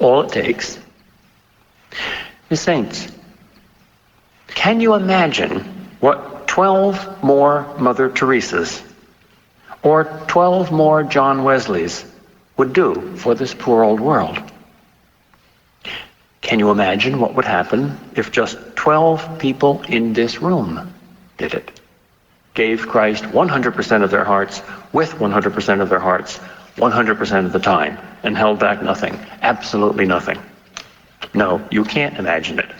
All it takes is saints. Can you imagine what 12 more Mother Teresas or 12 more John Wesleys would do for this poor old world? Can you imagine what would happen if just 12 people in this room did it? Gave Christ 100% of their hearts, with 100% of their hearts, 100% of the time, and held back nothing, absolutely nothing. No, you can't imagine it.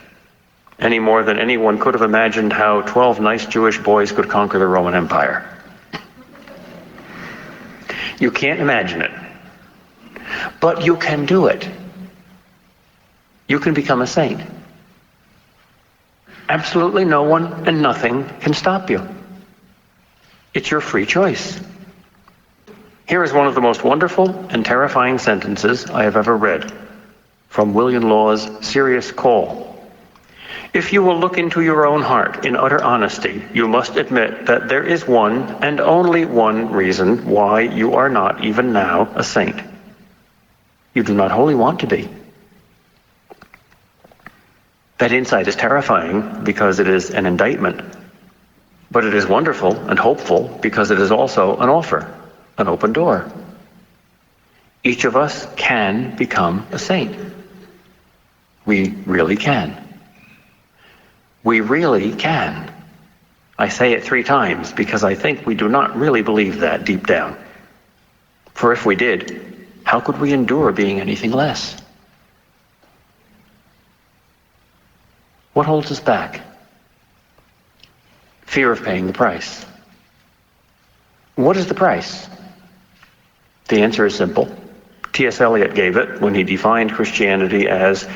Any more than anyone could have imagined how 12 nice Jewish boys could conquer the Roman Empire. You can't imagine it. But you can do it. You can become a saint. Absolutely no one and nothing can stop you. It's your free choice. Here is one of the most wonderful and terrifying sentences I have ever read from William Law's Serious Call. If you will look into your own heart in utter honesty, you must admit that there is one and only one reason why you are not even now a saint. You do not wholly want to be. That insight is terrifying because it is an indictment, but it is wonderful and hopeful because it is also an offer, an open door. Each of us can become a saint. We really can. We really can. I say it 3 times because I think we do not really believe that deep down. For if we did, how could we endure being anything less? What holds us back? Fear of paying the price. What is the price? The answer is simple. T.S. Eliot gave it when he defined Christianity as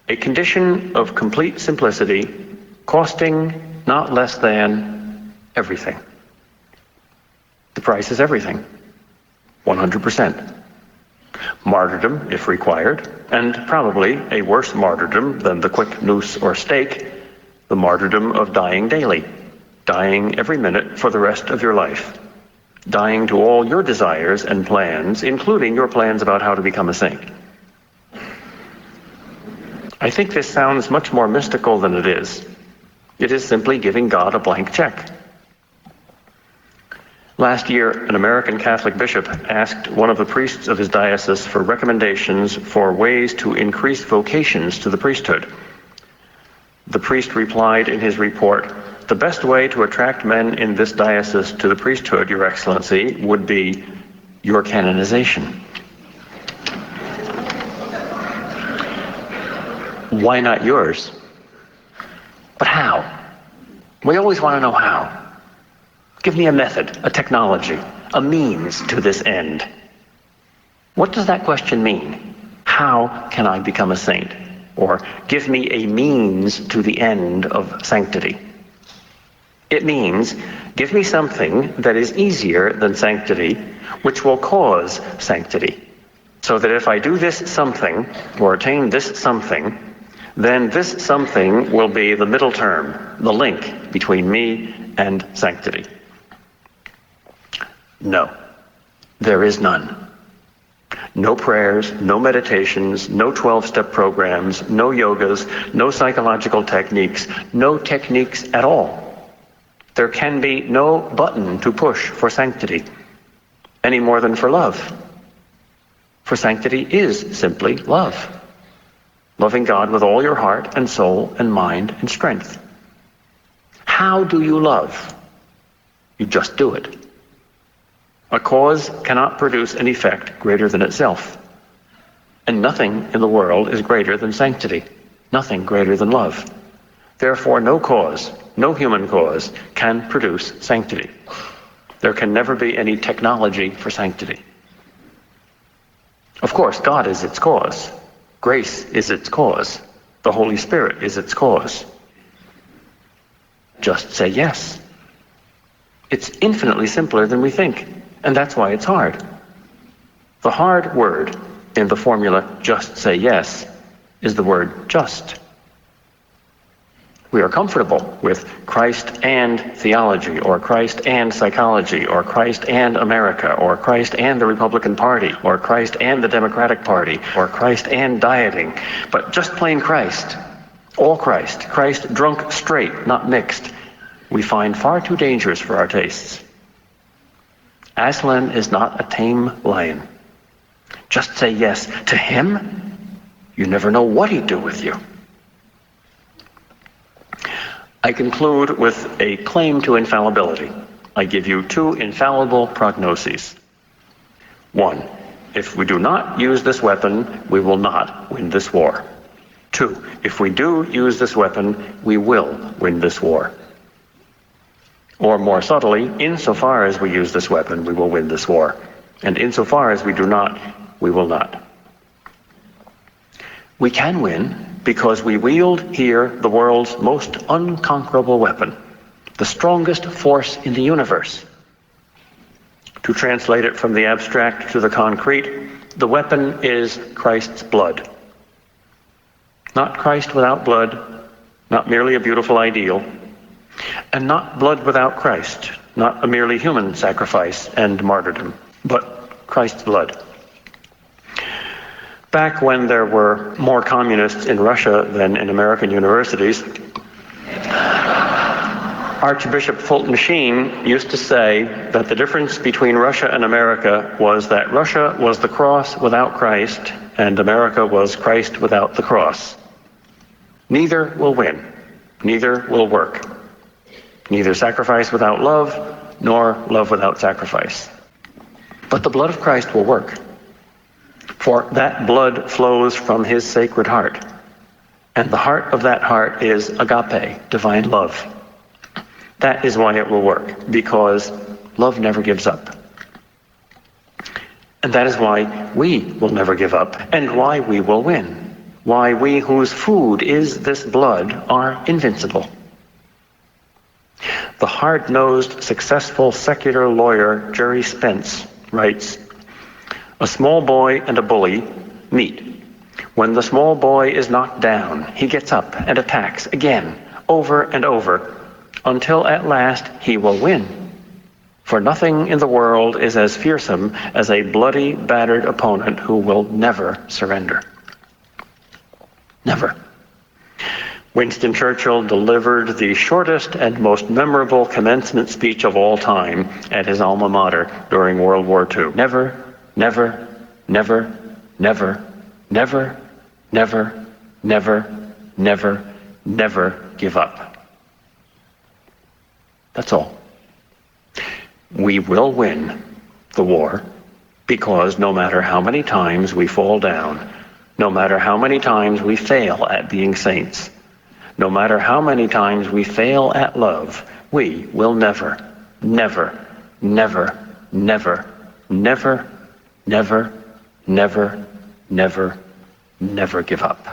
a condition of complete simplicity, costing not less than everything. The price is everything. 100%. Martyrdom, if required, and probably a worse martyrdom than the quick noose or stake, the martyrdom of dying daily, dying every minute for the rest of your life, dying to all your desires and plans, including your plans about how to become a saint. I think this sounds much more mystical than it is. It is simply giving God a blank check. Last year, an American Catholic bishop asked one of the priests of his diocese for recommendations for ways to increase vocations to the priesthood. The priest replied in his report, "The best way to attract men in this diocese to the priesthood, Your Excellency, would be your canonization." Why not yours? But how? We always want to know how. Give me a method, a technology, a means to this end. What does that question mean? How can I become a saint? Or give me a means to the end of sanctity. It means give me something that is easier than sanctity, which will cause sanctity. So that if I do this something, or attain this something, then this something will be the middle term, the link between me and sanctity. No, there is none. No prayers, no meditations, no 12-step programs, no yogas, no psychological techniques, no techniques at all. There can be no button to push for sanctity, any more than for love. For sanctity is simply love. Loving God with all your heart and soul and mind and strength. How do you love? You just do it. A cause cannot produce an effect greater than itself. And nothing in the world is greater than sanctity. Nothing greater than love. Therefore, no cause, no human cause, can produce sanctity. There can never be any technology for sanctity. Of course, God is its cause. Grace is its cause. The Holy Spirit is its cause. Just say yes. It's infinitely simpler than we think, and that's why it's hard. The hard word in the formula just say yes is the word just. We are comfortable with Christ and theology, or Christ and psychology, or Christ and America, or Christ and the Republican Party, or Christ and the Democratic Party, or Christ and dieting. But just plain Christ, all Christ, Christ drunk straight, not mixed, we find far too dangerous for our tastes. Aslan is not a tame lion. Just say yes to him, you never know what he'd do with you. I conclude with a claim to infallibility. I give you two infallible prognoses. 1, if we do not use this weapon, we will not win this war. 2, if we do use this weapon, we will win this war. Or more subtly, insofar as we use this weapon, we will win this war. And insofar as we do not, we will not. We can win because we wield here the world's most unconquerable weapon, the strongest force in the universe. To translate it from the abstract to the concrete, the weapon is Christ's blood. Not Christ without blood, not merely a beautiful ideal, and not blood without Christ, not a merely human sacrifice and martyrdom, but Christ's blood. Back when there were more communists in Russia than in American universities, Archbishop Fulton Sheen used to say that the difference between Russia and America was that Russia was the cross without Christ, and America was Christ without the cross. Neither will win. Neither will work. Neither sacrifice without love, nor love without sacrifice. But the blood of Christ will work. For that blood flows from his sacred heart. And the heart of that heart is agape, divine love. That is why it will work, because love never gives up. And that is why we will never give up, and why we will win. Why we whose food is this blood are invincible. The hard-nosed, successful secular lawyer Jerry Spence writes, "A small boy and a bully meet. When the small boy is knocked down, he gets up and attacks again, over and over, until at last he will win. For nothing in the world is as fearsome as a bloody, battered opponent who will never surrender." Never. Winston Churchill delivered the shortest and most memorable commencement speech of all time at his alma mater during World War II. Never, never, never, never, never, never, never, never, never give up. That's all. We will win the war because no matter how many times we fall down, no matter how many times we fail at being saints, no matter how many times we fail at love, we will never, never, never, never, never, never, never, never, never give up.